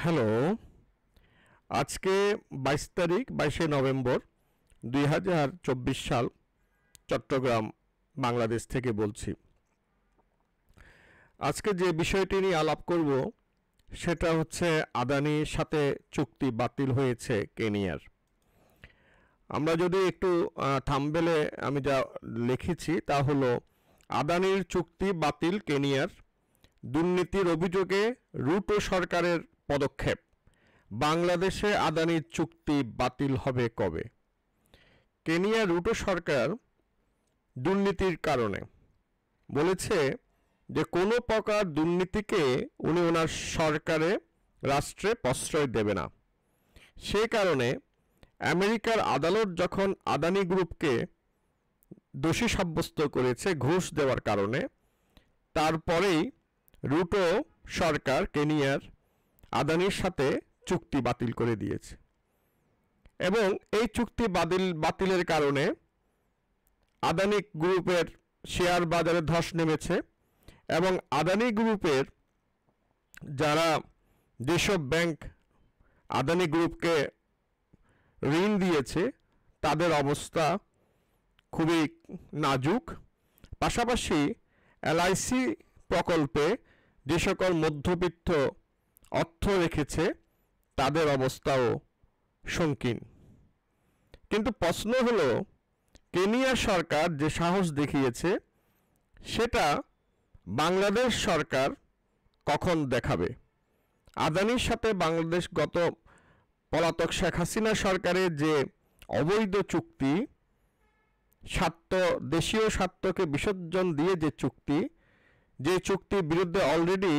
Hello, আজকে ২২ তারিখ ২২শে November ২০২৪ সাল, চট্টগ্রাম, বাংলাদেশ থেকে বলছি। আজকে যে বিষয়টি নিয়ে আলাপ করব সেটা হচ্ছে আদানির সাথে চুক্তি বাতিল হয়েছে কেনিয়ার। আমরা যদি একটু থাম্বনেলে আমি যা লিখেছি তা হলো আদানির চুক্তি বাতিল কেনিয়ার, দুর্নীতির অভিযোগে রুটো সরকারের পদক্ষেপ, বাংলাদেশে আদানির চুক্তি বাতিল হবে কবে। কেনিয়া রুটো সরকার দুর্নীতির কারণে বলেছে যে কোনো প্রকার দুর্নীতিকে উনি ওনার সরকারে রাষ্ট্রে প্রশ্রয় দেবে না। সে কারণে আমেরিকার আদালত যখন আদানি গ্রুপকে দোষী সাব্যস্ত করেছে ঘুষ দেওয়ার কারণে, তারপরেই রুটো সরকার কেনিয়ার আদানির সাথে চুক্তি বাতিল করে দিয়েছে এবং এই চুক্তি বাতিলের কারণে আদানি গ্রুপের শেয়ার বাজারে ধস নেমেছে এবং আদানি গ্রুপের যারা যেসব ব্যাংক আদানি গ্রুপকে ঋণ দিয়েছে তাদের অবস্থা খুবই নাজুক। পাশাপাশি এলআইসি প্রকল্পে যে সকল মধ্যবিত্ত অর্থ রেখেছে তাদের অবস্থাও সংকীর্ণ। কিন্তু প্রশ্ন হলো, কেনিয়া সরকার যে সাহস দেখিয়েছে সেটা বাংলাদেশ সরকার কখন দেখাবে। আদানির সাথে বাংলাদেশ গত পলাতক শেখ হাসিনা সরকারের যে অবৈধ চুক্তি, দেশীয় স্বার্থকে বিসর্জন দিয়ে যে চুক্তির বিরুদ্ধে অলরেডি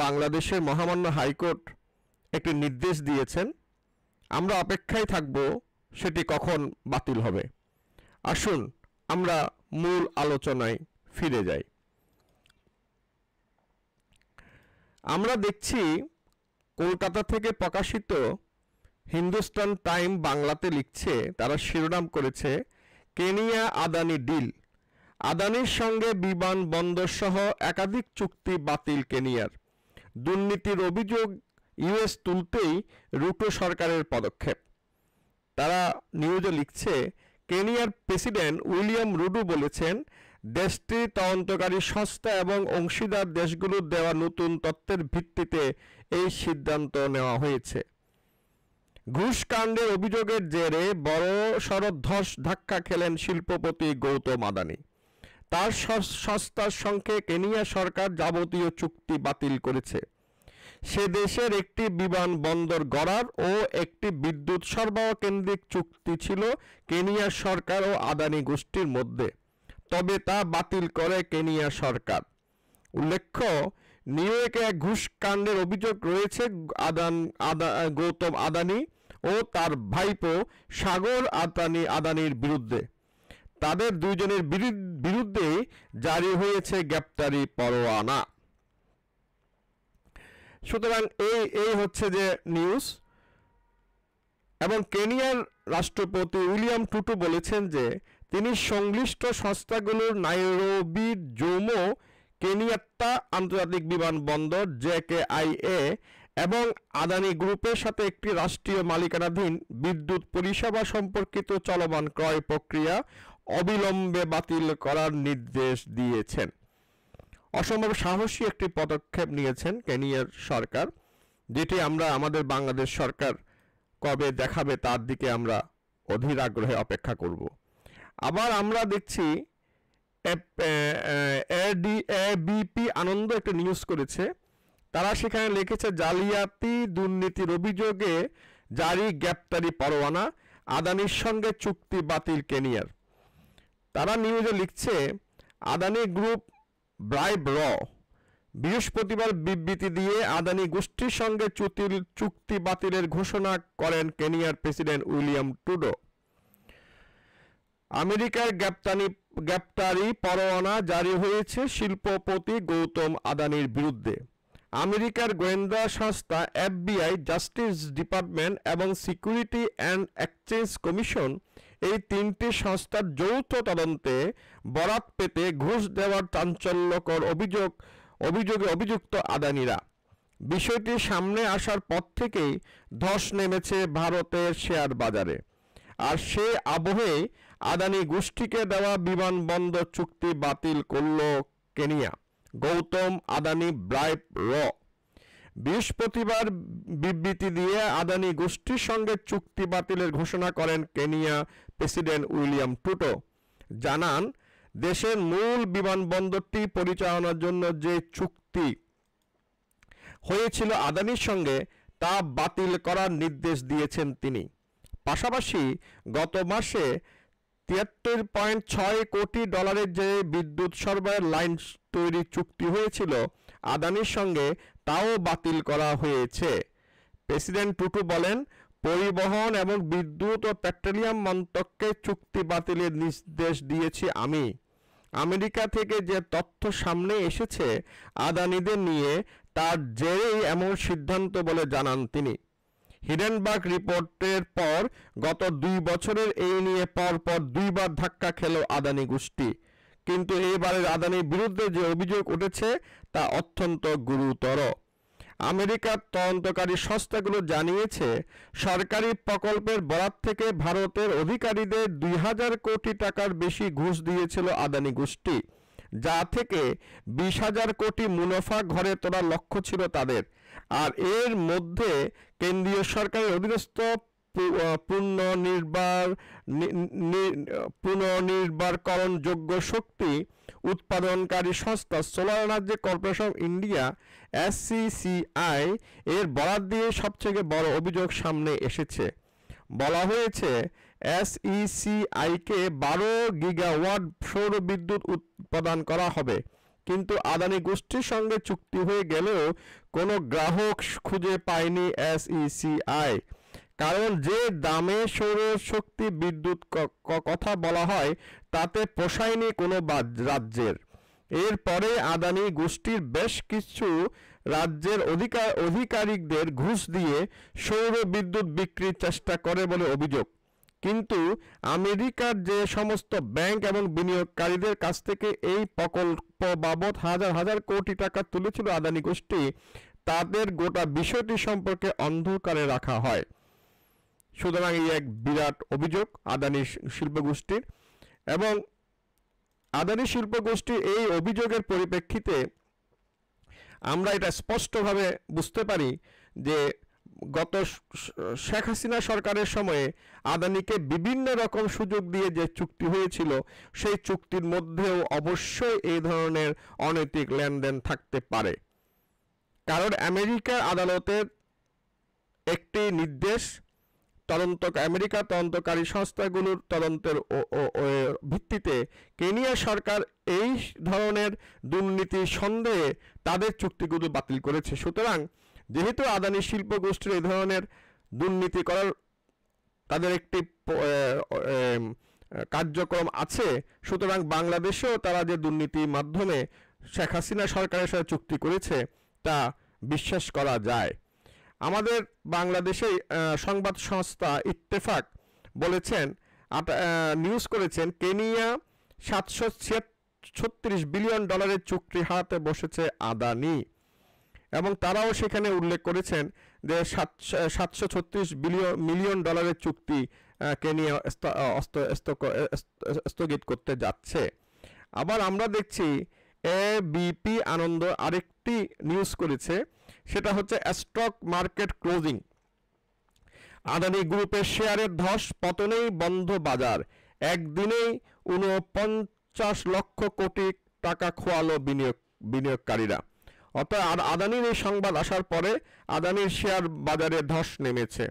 বাংলাদেশের মহামান্য হাইকোর্ট একটি নির্দেশ দিয়েছেন। আমরা অপেক্ষায় থাকব সেটি কখন বাতিল হবে। আসুন আমরা মূল আলোচনায় ফিরে যাই। আমরা দেখছি কলকাতা থেকে প্রকাশিত হিন্দুস্তান টাইম বাংলাতে লিখছে, তারা শিরোনাম করেছে কেনিয়া আদানি ডিল, আদানির সঙ্গে বিমানবন্দর সহ একাধিক চুক্তি বাতিল কেনিয়ার, দুর্নীতির অভিযোগ ইউএস তুলতেই রুটো সরকারের পদক্ষেপ। তারা নিউজে লিখছে, কেনিয়ার প্রেসিডেন্ট উইলিয়াম রুটো বলেছেন দেশটির তদন্তকারী সংস্থা এবং অংশীদার দেশগুলোর দেওয়া নতুন তথ্যের ভিত্তিতে এই সিদ্ধান্ত নেওয়া হয়েছে। ঘুষকাণ্ডের অভিযোগের জেরে বড়সড় ধাক্কা খেলেন শিল্পপতি গৌতম আদানি। তার সংস্থার সঙ্গে কেনিয়া সরকার যাবতীয় চুক্তি বাতিল করেছে। সে দেশের একটি বিমানবন্দর গড়ার ও একটি বিদ্যুৎ সরবরাহ কেন্দ্রিক চুক্তি ছিল কেনিয়া সরকার ও আদানি গোষ্ঠীর মধ্যে, তবে তা বাতিল করে কেনিয়া সরকার। উল্লেখ্য, নিউ ইয়র্কে এক ঘুষকাণ্ডের অভিযোগ রয়েছে গৌতম আদানি ও তার ভাইপো সাগর আদানির বিরুদ্ধে। তাদের দুজনের বিরুদ্ধে জারি হয়েছে গ্রেপ্তারি পরোয়ানা। সুতরাং এই হচ্ছে যে নিউজ। এবং কেনিয়ার রাষ্ট্রপতি উইলিয়াম রুটো বলেছেন যে তিনি সংশ্লিষ্ট সংস্থাগুলোর নাইরোবি জোমো কেনিয়াত্তা আন্তর্জাতিক বিমানবন্দর JKIA এবং আদানি গ্রুপের সাথে একটি রাষ্ট্রীয় মালিকানাধীন বিদ্যুৎ পরিষেবা সম্পর্কিত চলমান ক্রয় প্রক্রিয়া অবিলম্বে বাতিল করার নির্দেশ দিয়েছেন। অসম্ভব সাহসী একটি পদক্ষেপ নিয়েছেন কেনিয়ার সরকার, যেটি আমাদের বাংলাদেশ সরকার কবে দেখাবে তার দিকে আমরা অধীর আগ্রহে অপেক্ষা করব। আবার আমরা দেখছি ABP আনন্দ একটা নিউজ করেছে, তারা সেখানে লিখেছে জালিয়াতি দুর্নীতির অভিযোগে জারি গ্রেপ্তারি পরোয়ানা, আদানির সঙ্গে চুক্তি বাতিল কেনিয়ার। তারা নিউজে লিখছে আদানি গ্রুপ ব্রাইব বৃহস্পতিবার বিবৃতি দিয়ে আদানি গোষ্ঠীর সঙ্গে চুক্তি বাতিলের ঘোষণা করেন কেনিয়ার প্রেসিডেন্ট উইলিয়াম রুটো। আমেরিকার গ্রেপ্তারি পরোয়ানা জারি হয়েছে শিল্পপতি গৌতম আদানির বিরুদ্ধে। আমেরিকার গোয়েন্দা সংস্থা FBI, জাস্টিস ডিপার্টমেন্ট এবং সিকিউরিটি অ্যান্ড এক্সচেঞ্জ কমিশন এই তিনটি সংস্থার যৌথ তদন্তে বরাত পেতে ঘুষ দেওয়ার চাঞ্চল্যকর অভিযোগে অভিযুক্ত আদানিরা বিষয়টি সামনে আসার পর থেকেই ধস নেমেছে ভারতের শেয়ার বাজারে। আর সে আবহে আদানি গোষ্ঠীকে দেওয়া বিমানবন্দর চুক্তি বাতিল করল কেনিয়া। গৌতম আদানি ব্রাইব র। বৃহস্পতিবার বিবৃতি দিয়ে আদানি গোষ্ঠীর সঙ্গে চুক্তি বাতিলের ঘোষণা করেন কেনিয়া প্রেসিডেন্ট উইলিয়াম রুটো। জানান, দেশের মূল বিমানবন্দরটি পরিচালনার জন্য যে চুক্তি হয়েছিল আদানির সঙ্গে তা বাতিল করার নির্দেশ দিয়েছেন তিনি। পাশাপাশি গত মাসে 73.6 কোটি ডলারের যে বিদ্যুৎ সরবরাহের লাইন তৈরির চুক্তি হয়েছিল আদানির সঙ্গে তাও বাতিল করা হয়েছে। প্রেসিডেন্ট টুটু বলেন, পরিবহন এবং বিদ্যুৎ ও পেট্রোলিয়াম মন্ত্রককে চুক্তি বাতিলের নির্দেশ দিয়েছি আমি। আমেরিকা থেকে যে তথ্য সামনে এসেছে আদানিদের নিয়ে, তার জেরেই এমন সিদ্ধান্ত বলে জানান তিনি। হিডেনবার্গ রিপোর্টের পর গত 2 বছরের এই নিয়ে পরপর 2বার ধাক্কা খেল আদানি গোষ্ঠী। কিন্তু এবারের আদানির বিরুদ্ধে যে অভিযোগ উঠেছে তা অত্যন্ত গুরুতর। আমেরিকার তদন্তকারী সংস্থাগুলো জানিয়েছে, সরকারি প্রকল্পের বরাত থেকে ভারতের অধিকারীদের 2000 কোটি টাকার বেশি ঘুষ দিয়েছিল আদানি গোষ্ঠী, যা থেকে 20,000 কোটি মুনাফা ঘরে তোলার লক্ষ্য ছিল তাদের। আর এর মধ্যে কেন্দ্রীয় সরকারের অধীনস্থ পুনর্নির্বারকরণযোগ্য শক্তি উৎপাদনকারী সংস্থা solar energy corporation of India SCCI এর বরাত দিয়ে সবথেকে বড় অভিযোগ সামনে এসেছে। বলা হয়েছে, SECI কে 12 গিগাওয়াট সৌর বিদ্যুৎ উৎপাদন করা হবে, কিন্তু আদানি গোষ্ঠীর সঙ্গে চুক্তি হয়ে গেলেও কোনো গ্রাহক খুঁজে পায়নি SECI। কারণ যে দামে সৌরশক্তি বিদ্যুৎ কথা বলা হয় তাতে পোষায়নি কোনো রাজ্যের। এরপরে আদানি গোষ্ঠীর বেশ কিছু রাজ্যের অধিকারীদের ঘুষ দিয়ে সৌর বিদ্যুৎ বিক্রির চেষ্টা করে বলে অভিযোগ। কিন্তু আমেরিকার যে সমস্ত ব্যাংক এবং বিনিয়োগকারীদের কাছ থেকে এই প্রকল্প বাবদ হাজার হাজার কোটি টাকা তুলেছিল আদানি গোষ্ঠী, তাদের গোটা বিষয়টি সম্পর্কে অন্ধকারে রাখা হয়। সুতরাং এই এক বিরাট অভিযোগ আদানি শিল্প গোষ্ঠীর, এবং আদানি শিল্প গোষ্ঠীর এই অভিযোগের পরিপ্রেক্ষিতে আমরা এটা স্পষ্টভাবে বুঝতে পারি যে গত শেখ হাসিনা সরকারের সময়ে আদানিকে বিভিন্ন রকম সুযোগ দিয়ে যে চুক্তি হয়েছিল সেই চুক্তির মধ্যেও অবশ্যই এই ধরনের অনৈতিক লেনদেন থাকতে পারে। কারণ আমেরিকার আদালতের একটি নির্দেশ আমেরিকা তদন্তকারী সংস্থাগুলোর তদন্তের ভিত্তিতে কেনিয়া সরকার এই ধরনের দুর্নীতির সন্দেহে তাদের চুক্তিগুলো বাতিল করেছে। সুতরাং যেহেতু আদানি শিল্প গোষ্ঠীর এই ধরনের দুর্নীতি করার তাদের একটি কার্যক্রম আছে, সুতরাং বাংলাদেশেও তারা যে দুর্নীতির মাধ্যমে শেখ হাসিনা সরকারের সাথে চুক্তি করেছে তা বিশ্বাস করা যায়। আমাদের বাংলাদেশের সংবাদ সংস্থা ইত্তেফাক বলেছেন, নিউজ করেছেন, কেনিয়া 736 বিলিয়ন ডলারের চুক্তি হারাতে বসেছে আদানি, এবং তারাও সেখানে উল্লেখ করেছেন যে 736 মিলিয়ন ডলারের চুক্তি কেনিয়া স্থগিত করতে যাচ্ছে। আবার আমরা দেখছি এবিপি আনন্দ আরেকটি নিউজ করেছে, সেটা হচ্ছে স্টক মার্কেট ক্লোজিং। আদানি গ্রুপের শেয়ারের ধস, পতনেই বন্ধ বাজার। একদিনেই 49 লক্ষ কোটি টাকা খোয়ালো বিনিয়োগকারীরা। অর্থাৎ আদানির এই সংবাদ আসার পরে আদানির শেয়ার বাজারে ধস নেমেছে।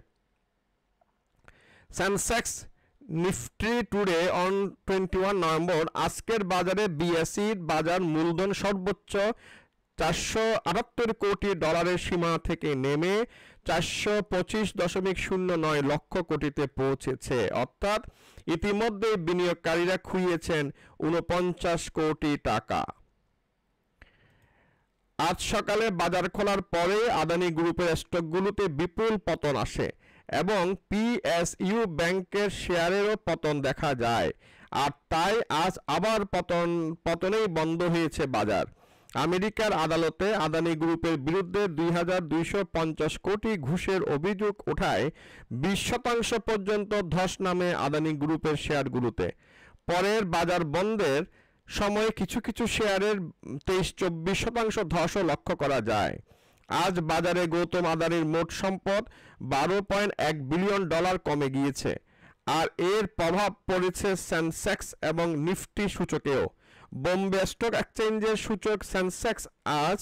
Sensex Nifty today on 21 November আজকের বাজারে বিএসইর বাজার মূলধন সর্বোচ্চ 478 কোটি ডলারের সীমা থেকে নেমে 425.09 লক্ষ কোটিতে পৌঁছেছে। অর্থাৎ ইতিমধ্যে বিনিয়োগকারীরা খুইয়েছেন 49 কোটি টাকা। আজ সকালে বাজার খোলার পরে আদানি গ্রুপের স্টকগুলোতে বিপুল পতন আসে এবং পিএসইউ ব্যাংকের শেয়ারেরও পতন দেখা যায়। আর তাই আজ আবার পতনেই বন্ধ হয়েছে বাজার। আমেরিকার আদালতে আদানি গ্রুপের বিরুদ্ধে 2,250 কোটি ঘুষের অভিযোগ ওঠায় 20% পর্যন্ত ধস নামে আদানি গ্রুপের শেয়ারগুলোতে। পরের বাজার বন্ধের সময় কিছু কিছু শেয়ারের 23-24% ধসও লক্ষ্য করা যায়। আজ বাজারে গৌতম আদানির মোট সম্পদ $12.1 বিলিয়ন কমে গিয়েছে, আর এর প্রভাব পড়েছে সেন্সেক্স এবং নিফটি সূচকেও। বোম্বে স্টক এক্সচেঞ্জের সূচক সেন্সেক্স আজ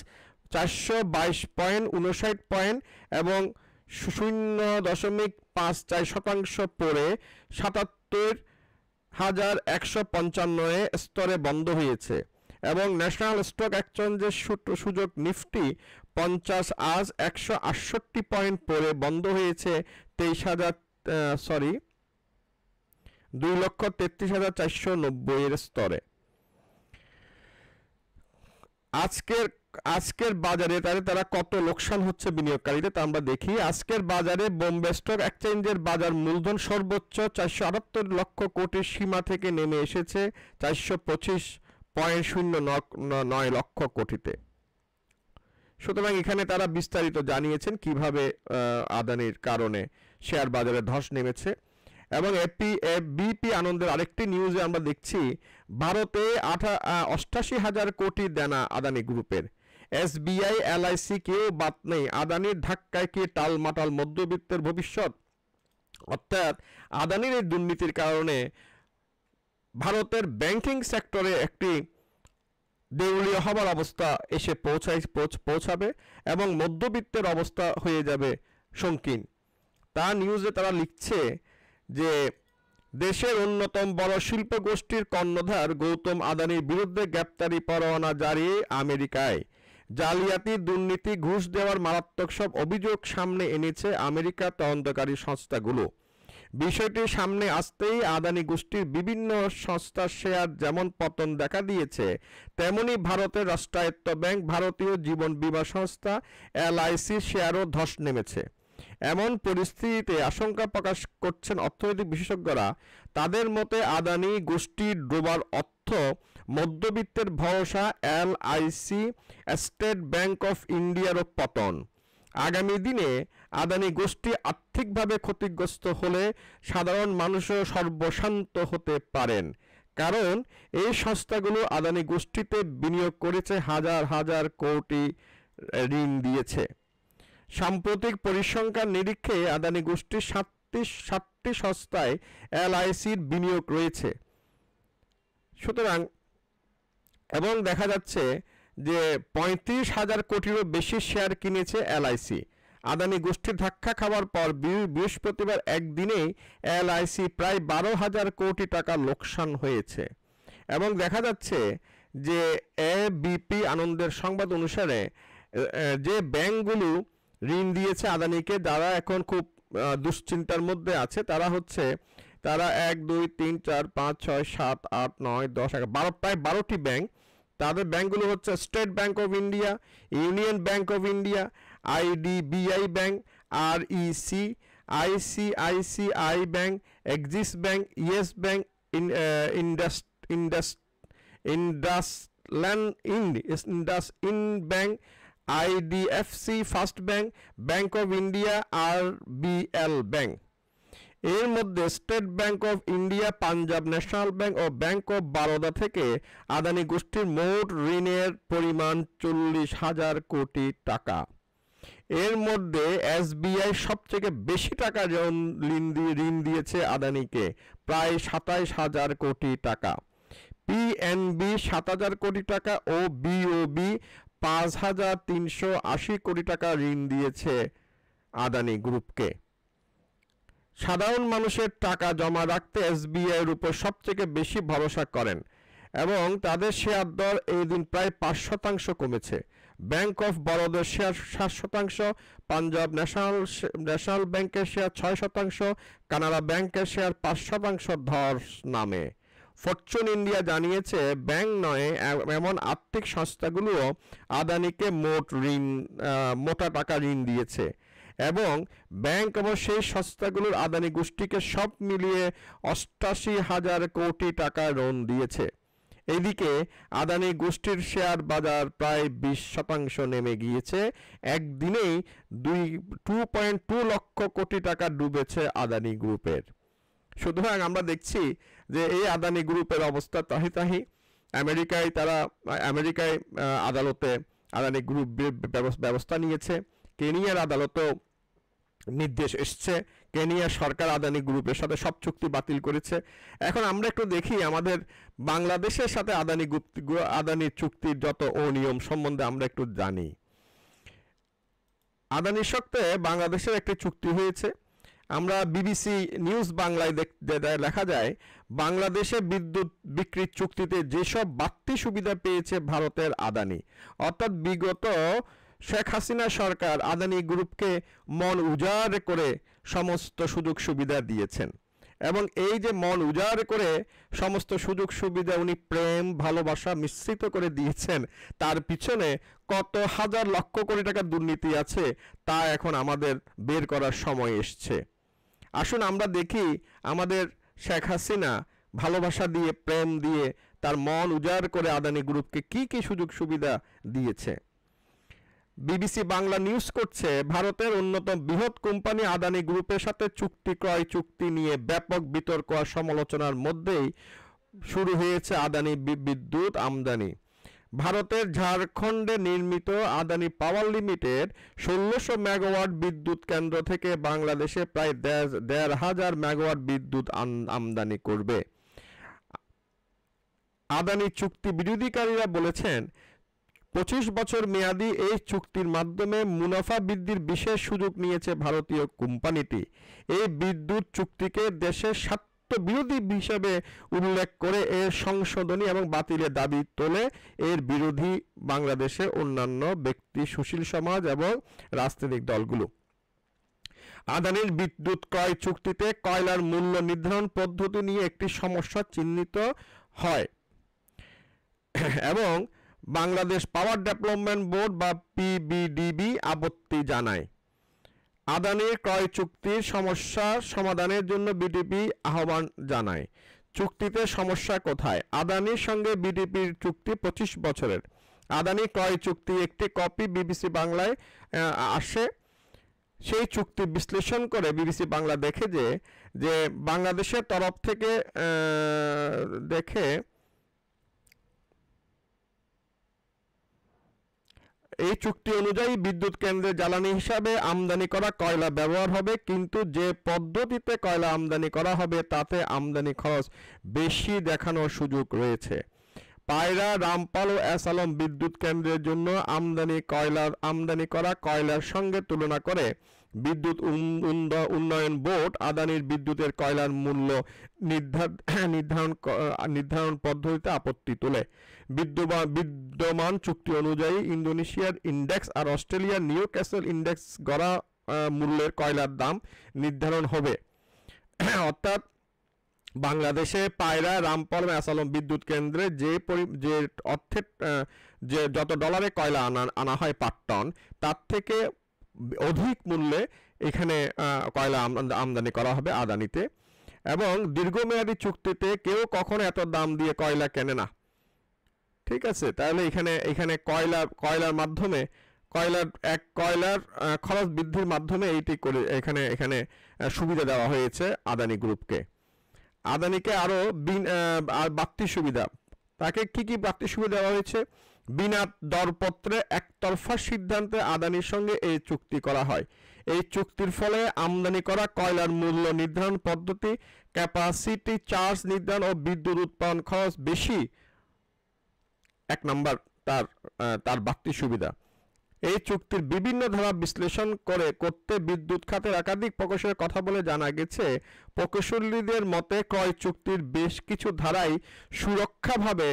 422.59 পয়েন্ট এবং 0.54% পড়ে 77,155 স্তরে বন্ধ হয়েছে, এবং ন্যাশনাল স্টক এক্সচেঞ্জের সূচক নিফটি 50 আজ 168 পয়েন্ট পড়ে বন্ধ হয়েছে 2,33,490 স্তরে। আজকের বাজারে তারা কত লোকসান হচ্ছে বিনিয়োগকারীদের তা আমরা দেখি। আজকের বাজারে বোম্বে স্টক এক্সচেঞ্জের বাজার মূলধন সর্বোচ্চ 478 লক্ষ কোটির সীমা থেকে নেমে এসেছে 425.09 লক্ষ কোটিতে। সুতরাং এখানে তারা বিস্তারিত জানিয়েছেন কিভাবে আদানির কারণে শেয়ার বাজারে ধস নেমেছে। এবং বিপি আনন্দের আরেকটি নিউজে আমরা দেখছি ভারতে 88,000 কোটি দেনা আদানি গ্রুপের। এসবিআই এলআইসি কেউ বাদ নেই, আদানির ধাক্কায় কি টালমাটাল মধ্যবিত্তের ভবিষ্যৎ? অর্থাৎ আদানির এই দুর্নীতির কারণে ভারতের ব্যাংকিং সেক্টরে একটি দেউলিয়া হবার অবস্থা এসে পৌঁছাবে এবং মধ্যবিত্তের অবস্থা হয়ে যাবে সংকীর্ণ। তা নিউজে তারা লিখছে যে দেশের অন্যতম বড় শিল্প গোষ্ঠীর কর্ণধার গৌতম আদানির বিরুদ্ধে গ্রেপ্তারি পরোয়ানা জারি আমেরিকায়। জালিয়াতি, দুর্নীতি, ঘুষ দেওয়ার মারাত্মক সব অভিযোগ সামনে এনেছে আমেরিকার তদন্তকারী সংস্থাগুলো। বিষয়টি সামনে আসতেই আদানি গোষ্ঠীর বিভিন্ন সংস্থার শেয়ার যেমন পতন দেখা দিয়েছে, তেমনি ভারতের রাষ্ট্রায়ত্ত ব্যাংক ভারতীয় জীবন বীমা সংস্থা এলআইসির শেয়ারও ধস নেমেছে। এমন পরিস্থিতিতে আশঙ্কা প্রকাশ করছেন অর্থনৈতিক বিশেষজ্ঞরা। তাদের মতে আদানি গোষ্ঠীর ডোবার অর্থ মধ্যবিত্তের ভরসা এলআইসি, স্টেট ব্যাংক অফ ইন্ডিয়ারও পতন। আগামী দিনে আদানি গোষ্ঠী আর্থিকভাবে ক্ষতিগ্রস্ত হলে সাধারণ মানুষও সর্বশান্ত হতে পারেন, কারণ এই সংস্থাগুলো আদানি গোষ্ঠীতে বিনিয়োগ করেছে, হাজার হাজার কোটি ঋণ দিয়েছে। সাম্প্রতিক পরিসংখ্যান নিরীক্ষে আদানি গোষ্ঠীর 7টি সংস্থায় এলআইসির বিনিয়োগ রয়েছে। সুতরাং এবং দেখা যাচ্ছে যে 35,000 কোটিরও বেশি শেয়ার কিনেছে এলআইসি। আদানি গোষ্ঠীর ধাক্কা খাওয়ার পর বৃহস্পতিবার একদিনেই এলআইসি প্রায় 12,000 কোটি টাকা লোকসান হয়েছে। এবং দেখা যাচ্ছে যে এবিপি আনন্দের সংবাদ অনুসারে যে ব্যাংকগুলো ঋণ দিয়েছে আদানিকে, যারা এখন খুব দুশ্চিন্তার মধ্যে আছে, তারা 1, 2, 3, 4, 5, 6, 7, 8, 9, 10, 11, প্রায় 12টি ব্যাংক। তাদের ব্যাংকগুলো হচ্ছে State Bank of India, Union Bank of India, IDBI Bank, REC, ICICI Bank, Axis Bank, Yes Bank, IndusInd Bank, IDFC First Bank, Bank of India, RBL Bank. এর মধ্যে State Bank of India, Punjab National Bank ও Bank of Baroda থেকে আদানি গোষ্ঠীর মোট ঋণের পরিমাণ 40,000 কোটি টাকা। এর মধ্যে এসবিআই সবথেকে বেশি টাকা ঋণ দিয়েছে আদানিকে, প্রায় 27,000 কোটি টাকা। পিএনবি 7,000 কোটি টাকা ও বিওবি 5,380 কোটি টাকা ঋণ দিয়েছে আদানি গ্রুপকে। সাধারণ মানুষের টাকা জমা রাখতে এসবিআই এর উপর সবথেকে বেশি ভরসা করেন এবং তাদের শেয়ার দর এই দিন প্রায় 5% কমেছে। ব্যাংক অফ বরোদার শেয়ার 7%, পাঞ্জাব ন্যাশনাল ব্যাংকের শেয়ার 6%, কানাড়া ব্যাংকের শেয়ার 5% ধস নামে। ফরচুন ইন্ডিয়া জানিয়েছে ব্যাংক নয় এমন আর্থিক সংস্থাগুলোও আদানিকে মোটা টাকা ঋণ দিয়েছে এবং ব্যাংক এবং সেই সংস্থাগুলোর আদানি গোষ্ঠীকে সব মিলিয়ে 88,000 কোটি টাকা ঋণ দিয়েছে। এদিকে আদানি গোষ্ঠীর শেয়ার বাজার প্রায় 20% নেমে গিয়েছে। একদিনেই 2.2 লক্ষ কোটি টাকা ডুবেছে আদানি গ্রুপের। সুতরাং আমরা দেখছি যে এই আদানি গ্রুপের অবস্থা তাহি আমেরিকায় আদালতে আদানি গ্রুপ ব্যবস্থা নিয়েছে। কেনিয়ার আদালতেও নির্দেশ এসছে। কেনিয়া সরকার আদানি গ্রুপের সাথে সব চুক্তি বাতিল করেছে। এখন আমরা একটু দেখি আমাদের বাংলাদেশের সাথে আদানি চুক্তির যত অনিয়ম সম্বন্ধে আমরা একটু জানি। আদানির সাথে বাংলাদেশের একটি চুক্তি হয়েছে। আমরা বিবিসি নিউজ বাংলায় লেখা যায়, বাংলাদেশে বিদ্যুৎ বিক্রির চুক্তিতে যেসব বাড়তি সুবিধা পেয়েছে ভারতের আদানি, অর্থাৎ বিগত শেখ হাসিনা সরকার আদানি গ্রুপকে মন উজাড় করে সমস্ত সুযোগ সুবিধা দিয়েছেন। এবং এই যে মন উজাড় করে সমস্ত সুযোগ সুবিধা উনি প্রেম ভালোবাসা মিশ্রিত করে দিয়েছেন, তার পিছনে কত হাজার লক্ষ কোটি টাকা দুর্নীতি আছে তা এখন আমাদের বের করার সময় এসছে। আসুন আমরা দেখি আমাদের শেখ হাসিনা ভালোবাসা দিয়ে প্রেম দিয়ে তার মন উজাড় করে আদানি গ্রুপকে কি কি সুযোগ সুবিধা দিয়েছে। বিবিসি বাংলা নিউজ করছে, ভারতের অন্যতম বৃহৎ কোম্পানি আদানি গ্রুপের সাথে ক্রয় চুক্তি নিয়ে ব্যাপক বিতর্ক আর সমালোচনার মধ্যেই শুরু হয়েছে আদানি বিদ্যুৎ আমদানি। ভারতের ঝাড়খণ্ডে নির্মিত আদানি পাওয়ার লিমিটেড 1600 মেগাওয়াট বিদ্যুৎ কেন্দ্র থেকে বাংলাদেশে প্রায় 1500 মেগাওয়াট বিদ্যুৎ আমদানি করবে। আদানি চুক্তি বিরোধীকারীরা বলেছেন, 25 বছর মেয়াদী এই চুক্তির মাধ্যমে মুনাফা বৃদ্ধির বিশেষ সুযোগ নিয়েছে ভারতীয় কোম্পানিটি। এই বিদ্যুৎ চুক্তিকে দেশের স্বার্থ বিরোধী হিসেবে উল্লেখ করে এর সংশোধনী এবং বাতিলের দাবি তোলে এর বিরোধী বাংলাদেশের অন্যান্য ব্যক্তি, সুশীল সমাজ এবং রাজনৈতিক দলগুলো। আদানির বিদ্যুৎ ক্রয় চুক্তিতে কয়লার মূল্য নির্ধারণ পদ্ধতি নিয়ে একটি সমস্যা চিহ্নিত হয় এবং বাংলাদেশ পাওয়ার ডেভেলপমেন্ট বোর্ড বা পিবিডিবি আপত্তি জানায়। আদানির ক্রয় চুক্তির সমস্যা সমাধানের জন্য বিডিপি আহ্বান জানায়। চুক্তিতে সমস্যা কোথায়? আদানির সঙ্গে বিডিপির চুক্তি 25 বছরের। আদানি ক্রয় চুক্তি একটি কপি বিবিসি বাংলায় আসে। সেই চুক্তি বিশ্লেষণ করে বিবিসি বাংলা দেখে যে বাংলাদেশের তরফ থেকে দেখে এই চুক্তি অনুযায়ী বিদ্যুৎ কেন্দ্রে জ্বালানি হিসাবে আমদানি করা কয়লা ব্যবহার হবে, কিন্তু যে পদ্ধতিতে কয়লা আমদানি করা হবে তাতে আমদানি খরচ বেশি দেখানোর সুযোগ রয়েছে। পায়রা, রামপাল ও এস আলম বিদ্যুৎ কেন্দ্রের জন্য আমদানি করা কয়লার সঙ্গে তুলনা করে বিদ্যুৎ উন্নয়ন বোর্ড আদানির বিদ্যুতের কয়লার মূল্য নির্ধারণ পদ্ধতিতে আপত্তি তোলে। বিদ্যমান চুক্তি অনুযায়ী ইন্দোনেশিয়ার ইন্ডেক্স আর অস্ট্রেলিয়ার নিউ ক্যাসেল ইন্ডেক্স গড়া মূল্যের কয়লার দাম নির্ধারণ হবে। অর্থাৎ বাংলাদেশে পায়রা, রামপাল এবং আসালম বিদ্যুৎ কেন্দ্রে যে অর্থের যে যত ডলারে কয়লা আনা হয় পার টন, তার থেকে অধিক মূল্যে এখানে কয়লা আমদানি করা হবে আদানিতে। এবং দীর্ঘমেয়াদী চুক্তিতে কেউ কখনো এত দাম দিয়ে কয়লা কেনে না। ঠিক আছে, তাহলে এখানে কয়লার মাধ্যমে কয়লার খরচ বৃদ্ধির মাধ্যমে এইটি করে এখানে সুবিধা দেওয়া হয়েছে আদানি গ্রুপকে। আদানিকে আরো বাড়তি সুবিধা, তাকে কি বাড়তি সুবিধা দেওয়া হয়েছে? বিনা দরপত্রে একতরফা সিদ্ধান্তে আদানির সঙ্গে এই চুক্তি করা হয়। এই চুক্তির ফলে আমদানি করা কয়লার মূল্য নির্ধারণ পদ্ধতি, ক্যাপাসিটি চার্জ নির্ধারণ ও বিদ্যুৎ উৎপাদন খরচ বেশি। এক নম্বর তার বাড়তি সুবিধা। এই চুক্তির বিভিন্ন ধারা বিশ্লেষণ করতে বিদ্যুৎ খাতের একাধিক প্রকৌশলের কথা বলে জানা গেছে, প্রকৌশলীদের মতে ক্রয় চুক্তির বেশ কিছু ধারাই সুরক্ষাভাবে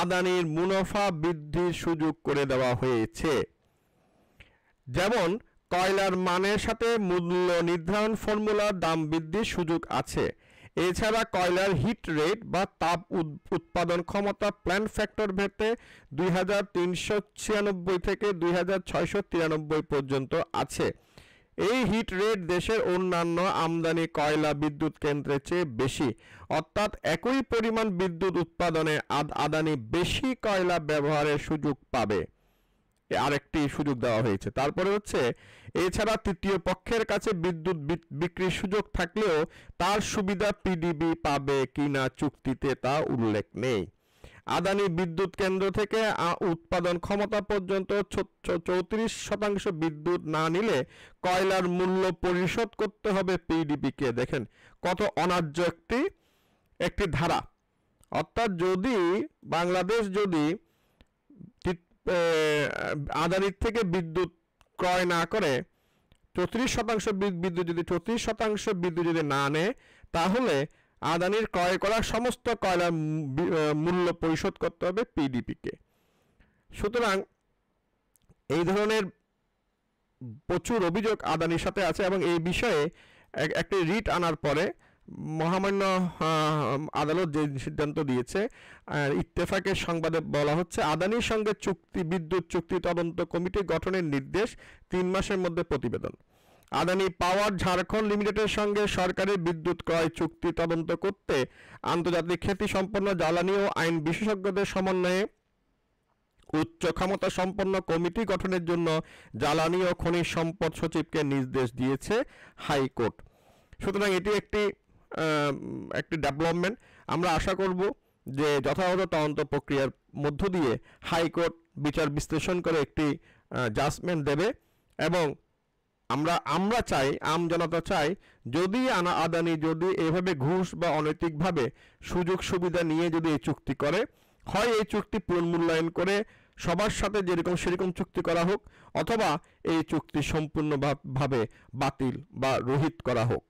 আদানির মুনাফা বৃদ্ধির সুযোগ করে দেওয়া হয়েছে। যেমন কয়লার মানের সাথে মূল্য নির্ধারণ ফর্মুলার দাম বৃদ্ধির সুযোগ আছে। এছাড়া কয়লার হিট রেট বা তাপ উৎপাদন ক্ষমতা প্ল্যান্ট ফ্যাক্টর ভেতে 2396 থেকে 2693 পর্যন্ত আছে। এই হিট রেট দেশের অন্যান্য আমদানি কয়লা বিদ্যুৎ কেন্দ্রের চেয়ে বেশি, অর্থাৎ একই পরিমাণ বিদ্যুৎ উৎপাদনে আদানি বেশি কয়লা ব্যবহারের সুযোগ পাবে, আরেকটি সুযোগ দেওয়া হয়েছে। তারপরে হচ্ছে এছাড়া তৃতীয় পক্ষের কাছে বিদ্যুৎ বিক্রির সুযোগ থাকলেও তার সুবিধা পিডিবি পাবে কিনা চুক্তিতে তা উল্লেখ নেই। আদানি বিদ্যুৎ কেন্দ্র থেকে উৎপাদন ক্ষমতা পর্যন্ত 34% বিদ্যুৎ না নিলে কয়লার মূল্য পরিশোধ করতে হবে পিডিবিকে। দেখেন কত অন্যায্য একটি ধারা। অর্থাৎ যদি বাংলাদেশ যদি আদানির থেকে বিদ্যুৎ ক্রয় না করে 34% বিদ্যুৎ যদি না নেয়, তাহলে আদানির ক্রয় করা সমস্ত কয়লার মূল্য পরিশোধ করতে হবে পিডিপিকে। সুতরাং এই ধরনের প্রচুর অভিযোগ আদানির সাথে আছে এবং এই বিষয়ে একটি রিট আনার পরে মহামান্য আদালত যে সিদ্ধান্ত দিয়েছে, ইত্তেফাকের সংবাদে বলা হচ্ছে আদানির সঙ্গে বিদ্যুৎ চুক্তি তদন্ত কমিটি গঠনের নির্দেশ, 3 মাসের মধ্যে প্রতিবেদন। আদানি পাওয়ার ঝাড়খণ্ড লিমিটেডের সঙ্গে সরকারের বিদ্যুৎ ক্রয় চুক্তি তদন্ত করতে আন্তর্জাতিক খ্যাতিসম্পন্ন জ্বালানি ও আইন বিশেষজ্ঞদের সমন্বয়ে উচ্চ ক্ষমতা সম্পন্ন কমিটি গঠনের জন্য জ্বালানি ও খনিজ সম্পদ সচিবকে নির্দেশ দিয়েছে হাইকোর্ট। সুতরাং এটি একটি ডেভেলপমেন্ট। আমরা আশা করব যে যথাযথ তদন্ত প্রক্রিয়ার মধ্য দিয়ে হাইকোর্ট বিচার বিশ্লেষণ করে একটি জাজমেন্ট দেবে এবং আমরা চাই, আমজনতা চাই, যদি আদানি যদি এভাবে ঘুষ বা অনৈতিকভাবে সুযোগ সুবিধা নিয়ে যদি এই চুক্তি করে, হয় এই চুক্তি পুনর্মূল্যায়ন করে সবার সাথে যেরকম সেরকম চুক্তি করা হোক, অথবা এই চুক্তি সম্পূর্ণভাবে বাতিল বা রহিত করা হোক।